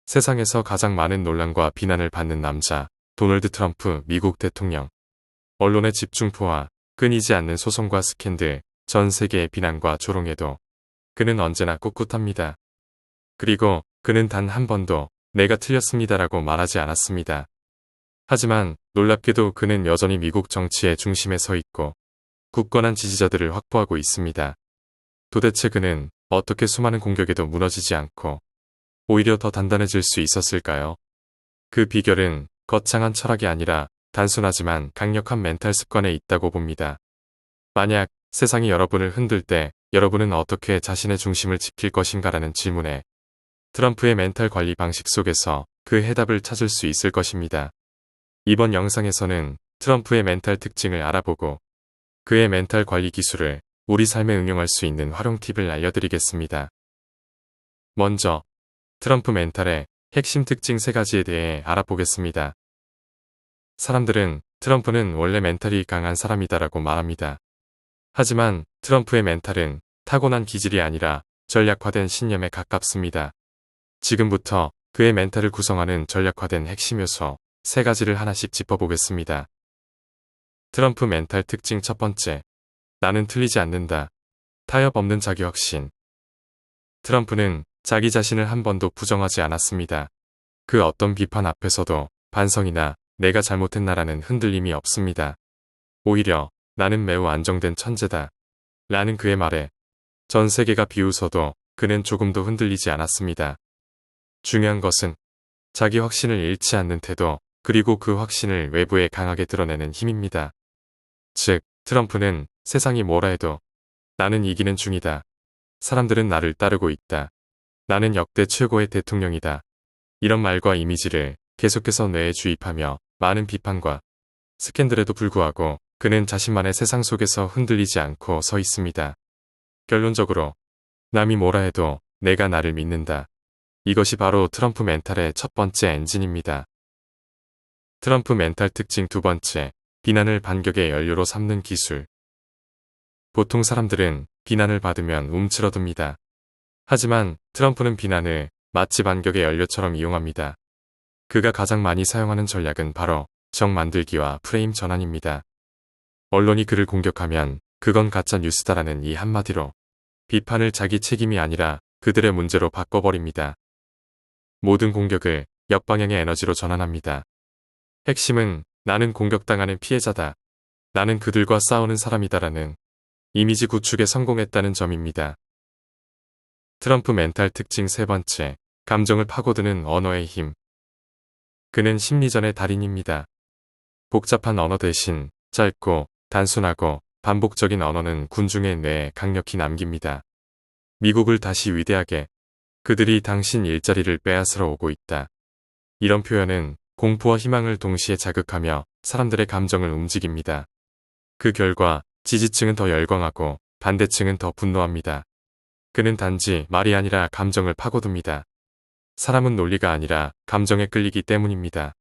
세상에서 가장 많은 논란과 비난을 받는 남자, 도널드 트럼프 미국 대통령. 언론의 집중포와 끊이지 않는 소송과 스캔들, 전 세계의 비난과 조롱에도 그는 언제나 꿋꿋합니다. 그리고 그는 단 한 번도 내가 틀렸습니다라고 말하지 않았습니다. 하지만 놀랍게도 그는 여전히 미국 정치의 중심에 서 있고 굳건한 지지자들을 확보하고 있습니다. 도대체 그는 어떻게 수많은 공격에도 무너지지 않고 오히려 더 단단해질 수 있었을까요? 그 비결은 거창한 철학이 아니라 단순하지만 강력한 멘탈 습관에 있다고 봅니다. 만약 세상이 여러분을 흔들 때 여러분은 어떻게 자신의 중심을 지킬 것인가라는 질문에 트럼프의 멘탈 관리 방식 속에서 그 해답을 찾을 수 있을 것입니다. 이번 영상에서는 트럼프의 멘탈 특징을 알아보고 그의 멘탈 관리 기술을 우리 삶에 응용할 수 있는 활용 팁을 알려드리겠습니다. 먼저 트럼프 멘탈의 핵심 특징 3가지에 대해 알아보겠습니다. 사람들은 트럼프는 원래 멘탈이 강한 사람이다라고 말합니다. 하지만 트럼프의 멘탈은 타고난 기질이 아니라 전략화된 신념에 가깝습니다. 지금부터 그의 멘탈을 구성하는 전략화된 핵심 요소 3가지를 하나씩 짚어보겠습니다. 트럼프 멘탈 특징 첫 번째, 나는 틀리지 않는다. 타협 없는 자기 확신. 트럼프는 자기 자신을 한 번도 부정하지 않았습니다. 그 어떤 비판 앞에서도 반성이나 내가 잘못했나라는 흔들림이 없습니다. 오히려 나는 매우 안정된 천재다. 라는 그의 말에 전 세계가 비웃어도 그는 조금도 흔들리지 않았습니다. 중요한 것은 자기 확신을 잃지 않는 태도, 그리고 그 확신을 외부에 강하게 드러내는 힘입니다. 즉, 트럼프는 세상이 뭐라 해도 나는 이기는 중이다. 사람들은 나를 따르고 있다. 나는 역대 최고의 대통령이다. 이런 말과 이미지를 계속해서 뇌에 주입하며 많은 비판과 스캔들에도 불구하고 그는 자신만의 세상 속에서 흔들리지 않고 서 있습니다. 결론적으로 남이 뭐라 해도 내가 나를 믿는다. 이것이 바로 트럼프 멘탈의 첫 번째 엔진입니다. 트럼프 멘탈 특징 두 번째, 비난을 반격의 연료로 삼는 기술. 보통 사람들은 비난을 받으면 움츠러듭니다. 하지만 트럼프는 비난을 마치 반격의 연료처럼 이용합니다. 그가 가장 많이 사용하는 전략은 바로 정 만들기와 프레임 전환입니다. 언론이 그를 공격하면 그건 가짜 뉴스다라는 이 한마디로 비판을 자기 책임이 아니라 그들의 문제로 바꿔버립니다. 모든 공격을 역방향의 에너지로 전환합니다. 핵심은 나는 공격당하는 피해자다. 나는 그들과 싸우는 사람이다라는 이미지 구축에 성공했다는 점입니다. 트럼프 멘탈 특징 세 번째, 감정을 파고드는 언어의 힘. 그는 심리전의 달인입니다. 복잡한 언어 대신 짧고 단순하고 반복적인 언어는 군중의 뇌에 강력히 남깁니다. 미국을 다시 위대하게, 그들이 당신 일자리를 빼앗으러 오고 있다. 이런 표현은 공포와 희망을 동시에 자극하며 사람들의 감정을 움직입니다. 그 결과 지지층은 더 열광하고 반대층은 더 분노합니다. 그는 단지 말이 아니라 감정을 파고듭니다. 사람은 논리가 아니라 감정에 끌리기 때문입니다.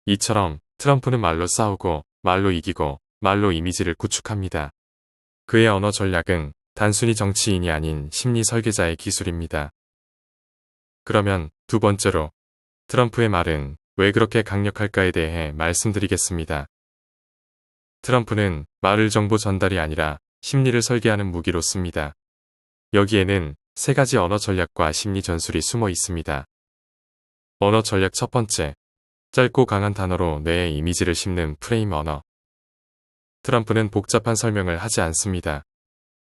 이처럼 트럼프는 말로 싸우고 말로 이기고 말로 이미지를 구축합니다. 그의 언어 전략은 단순히 정치인이 아닌 심리 설계자의 기술입니다. 그러면 두 번째로 트럼프의 말은 왜 그렇게 강력할까에 대해 말씀드리겠습니다. 트럼프는 말을 정보 전달이 아니라 심리를 설계하는 무기로 씁니다. 여기에는 3가지 언어 전략과 심리 전술이 숨어 있습니다. 언어 전략 첫 번째, 짧고 강한 단어로 뇌에 이미지를 심는 프레임 언어. 트럼프는 복잡한 설명을 하지 않습니다.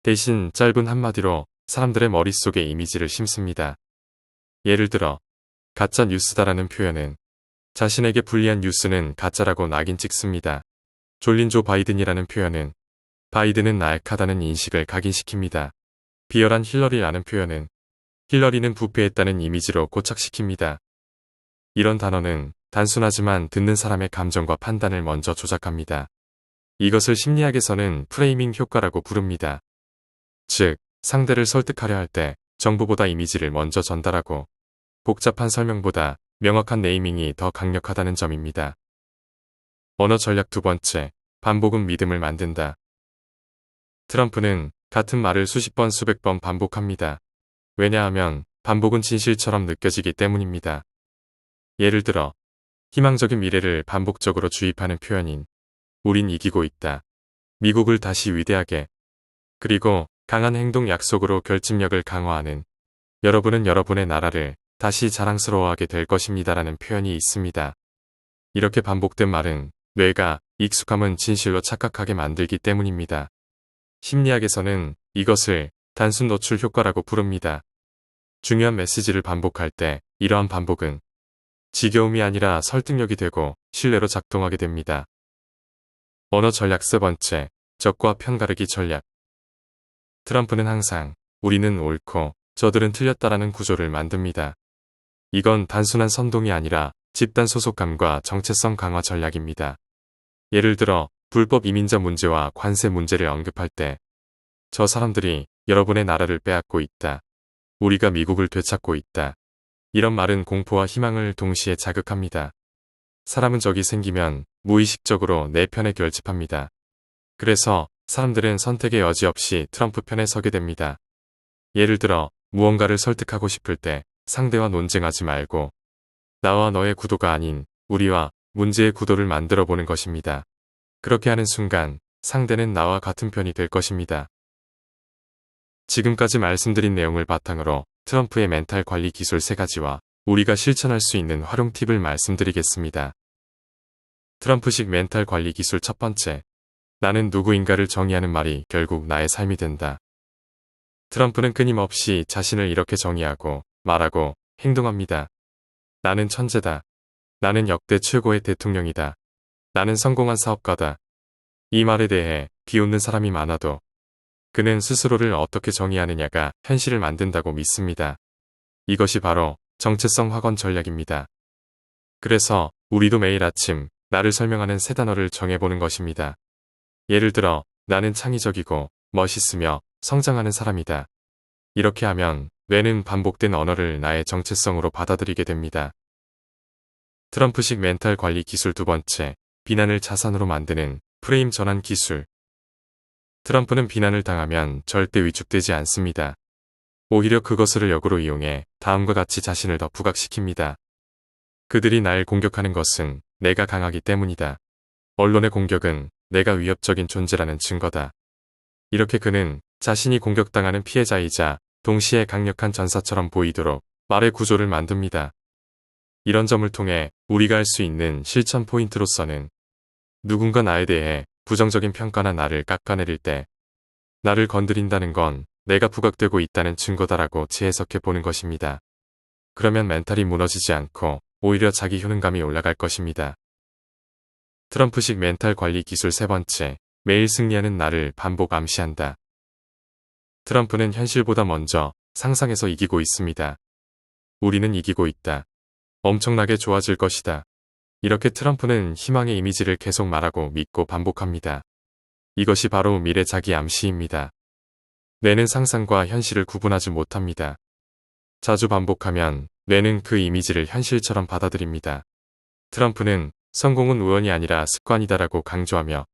대신 짧은 한마디로 사람들의 머릿속에 이미지를 심습니다. 예를 들어, 가짜 뉴스다라는 표현은 자신에게 불리한 뉴스는 가짜라고 낙인 찍습니다. 졸린 조 바이든이라는 표현은 바이든은 나약하다는 인식을 각인시킵니다. 비열한 힐러리라는 표현은 힐러리는 부패했다는 이미지로 고착시킵니다. 이런 단어는 단순하지만 듣는 사람의 감정과 판단을 먼저 조작합니다. 이것을 심리학에서는 프레이밍 효과라고 부릅니다. 즉, 상대를 설득하려 할 때 정보보다 이미지를 먼저 전달하고 복잡한 설명보다 명확한 네이밍이 더 강력하다는 점입니다. 언어 전략 두 번째, 반복은 믿음을 만든다. 트럼프는 같은 말을 수십 번 수백 번 반복합니다. 왜냐하면 반복은 진실처럼 느껴지기 때문입니다. 예를 들어 희망적인 미래를 반복적으로 주입하는 표현인 우린 이기고 있다. 미국을 다시 위대하게. 그리고 강한 행동 약속으로 결집력을 강화하는 여러분은 여러분의 나라를 다시 자랑스러워하게 될 것입니다라는 표현이 있습니다. 이렇게 반복된 말은 뇌가 익숙함은 진실로 착각하게 만들기 때문입니다. 심리학에서는 이것을 단순 노출 효과라고 부릅니다. 중요한 메시지를 반복할 때 이러한 반복은 지겨움이 아니라 설득력이 되고 신뢰로 작동하게 됩니다. 언어 전략 세 번째, 적과 편가르기 전략. 트럼프는 항상 우리는 옳고 저들은 틀렸다라는 구조를 만듭니다. 이건 단순한 선동이 아니라 집단 소속감과 정체성 강화 전략입니다. 예를 들어 불법 이민자 문제와 관세 문제를 언급할 때 저 사람들이 여러분의 나라를 빼앗고 있다. 우리가 미국을 되찾고 있다. 이런 말은 공포와 희망을 동시에 자극합니다. 사람은 적이 생기면 무의식적으로 내 편에 결집합니다. 그래서 사람들은 선택의 여지 없이 트럼프 편에 서게 됩니다. 예를 들어 무언가를 설득하고 싶을 때 상대와 논쟁하지 말고 나와 너의 구도가 아닌 우리와 문제의 구도를 만들어 보는 것입니다. 그렇게 하는 순간 상대는 나와 같은 편이 될 것입니다. 지금까지 말씀드린 내용을 바탕으로 트럼프의 멘탈 관리 기술 3가지와 우리가 실천할 수 있는 활용 팁을 말씀드리겠습니다. 트럼프식 멘탈 관리 기술 첫 번째, 나는 누구인가를 정의하는 말이 결국 나의 삶이 된다. 트럼프는 끊임없이 자신을 이렇게 정의하고 말하고 행동합니다. 나는 천재다. 나는 역대 최고의 대통령이다. 나는 성공한 사업가다. 이 말에 대해 비웃는 사람이 많아도 그는 스스로를 어떻게 정의하느냐가 현실을 만든다고 믿습니다. 이것이 바로 정체성 확원 전략입니다. 그래서 우리도 매일 아침 나를 설명하는 3단어를 정해보는 것입니다. 예를 들어 나는 창의적이고 멋있으며 성장하는 사람이다. 이렇게 하면 뇌는 반복된 언어를 나의 정체성으로 받아들이게 됩니다. 트럼프식 멘탈 관리 기술 두 번째, 비난을 자산으로 만드는 프레임 전환 기술. 트럼프는 비난을 당하면 절대 위축되지 않습니다. 오히려 그것을 역으로 이용해 다음과 같이 자신을 더 부각시킵니다. 그들이 날 공격하는 것은 내가 강하기 때문이다. 언론의 공격은 내가 위협적인 존재라는 증거다. 이렇게 그는 자신이 공격당하는 피해자이자 동시에 강력한 전사처럼 보이도록 말의 구조를 만듭니다. 이런 점을 통해 우리가 할 수 있는 실천 포인트로서는 누군가 나에 대해 부정적인 평가나 나를 깎아내릴 때 나를 건드린다는 건 내가 부각되고 있다는 증거다라고 재해석해 보는 것입니다. 그러면 멘탈이 무너지지 않고 오히려 자기 효능감이 올라갈 것입니다. 트럼프식 멘탈 관리 기술 세 번째, 매일 승리하는 나를 반복 암시한다. 트럼프는 현실보다 먼저 상상에서 이기고 있습니다. 우리는 이기고 있다. 엄청나게 좋아질 것이다. 이렇게 트럼프는 희망의 이미지를 계속 말하고 믿고 반복합니다. 이것이 바로 미래 자기 암시입니다. 뇌는 상상과 현실을 구분하지 못합니다. 자주 반복하면 뇌는 그 이미지를 현실처럼 받아들입니다. 트럼프는 성공은 우연이 아니라 습관이다라고 강조하며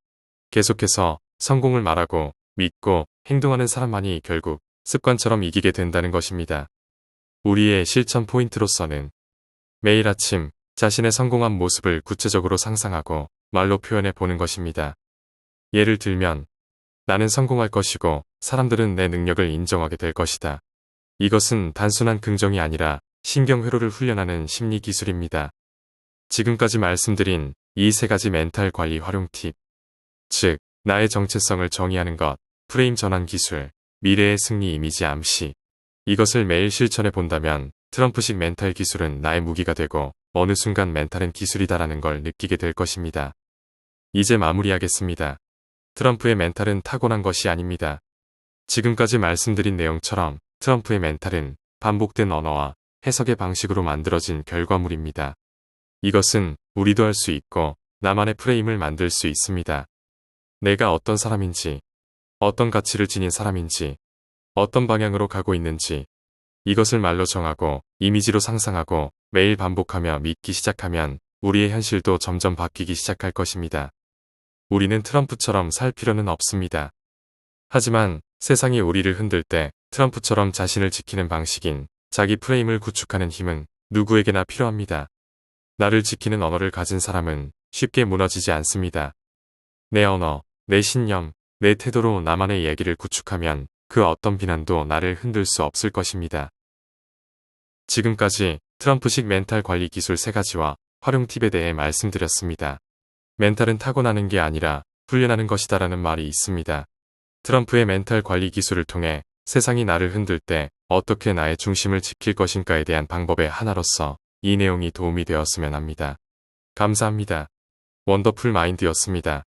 계속해서 성공을 말하고 믿고 행동하는 사람만이 결국 습관처럼 이기게 된다는 것입니다. 우리의 실천 포인트로서는 매일 아침 자신의 성공한 모습을 구체적으로 상상하고 말로 표현해 보는 것입니다. 예를 들면 나는 성공할 것이고 사람들은 내 능력을 인정하게 될 것이다. 이것은 단순한 긍정이 아니라 신경회로를 훈련하는 심리 기술입니다. 지금까지 말씀드린 이 3가지 멘탈 관리 활용 팁, 즉 나의 정체성을 정의하는 것, 프레임 전환 기술, 미래의 승리 이미지 암시, 이것을 매일 실천해 본다면 트럼프식 멘탈 기술은 나의 무기가 되고 어느 순간 멘탈은 기술이다라는 걸 느끼게 될 것입니다. 이제 마무리하겠습니다. 트럼프의 멘탈은 타고난 것이 아닙니다. 지금까지 말씀드린 내용처럼 트럼프의 멘탈은 반복된 언어와 해석의 방식으로 만들어진 결과물입니다. 이것은 우리도 할 수 있고 나만의 프레임을 만들 수 있습니다. 내가 어떤 사람인지, 어떤 가치를 지닌 사람인지, 어떤 방향으로 가고 있는지, 이것을 말로 정하고 이미지로 상상하고 매일 반복하며 믿기 시작하면 우리의 현실도 점점 바뀌기 시작할 것입니다. 우리는 트럼프처럼 살 필요는 없습니다. 하지만 세상이 우리를 흔들 때 트럼프처럼 자신을 지키는 방식인 자기 프레임을 구축하는 힘은 누구에게나 필요합니다. 나를 지키는 언어를 가진 사람은 쉽게 무너지지 않습니다. 내 언어, 내 신념, 내 태도로 나만의 얘기를 구축하면 그 어떤 비난도 나를 흔들 수 없을 것입니다. 지금까지 트럼프식 멘탈 관리 기술 3가지와 활용 팁에 대해 말씀드렸습니다. 멘탈은 타고나는 게 아니라 훈련하는 것이다라는 말이 있습니다. 트럼프의 멘탈 관리 기술을 통해 세상이 나를 흔들 때 어떻게 나의 중심을 지킬 것인가에 대한 방법의 하나로서 이 내용이 도움이 되었으면 합니다. 감사합니다. 원더풀 마인드였습니다.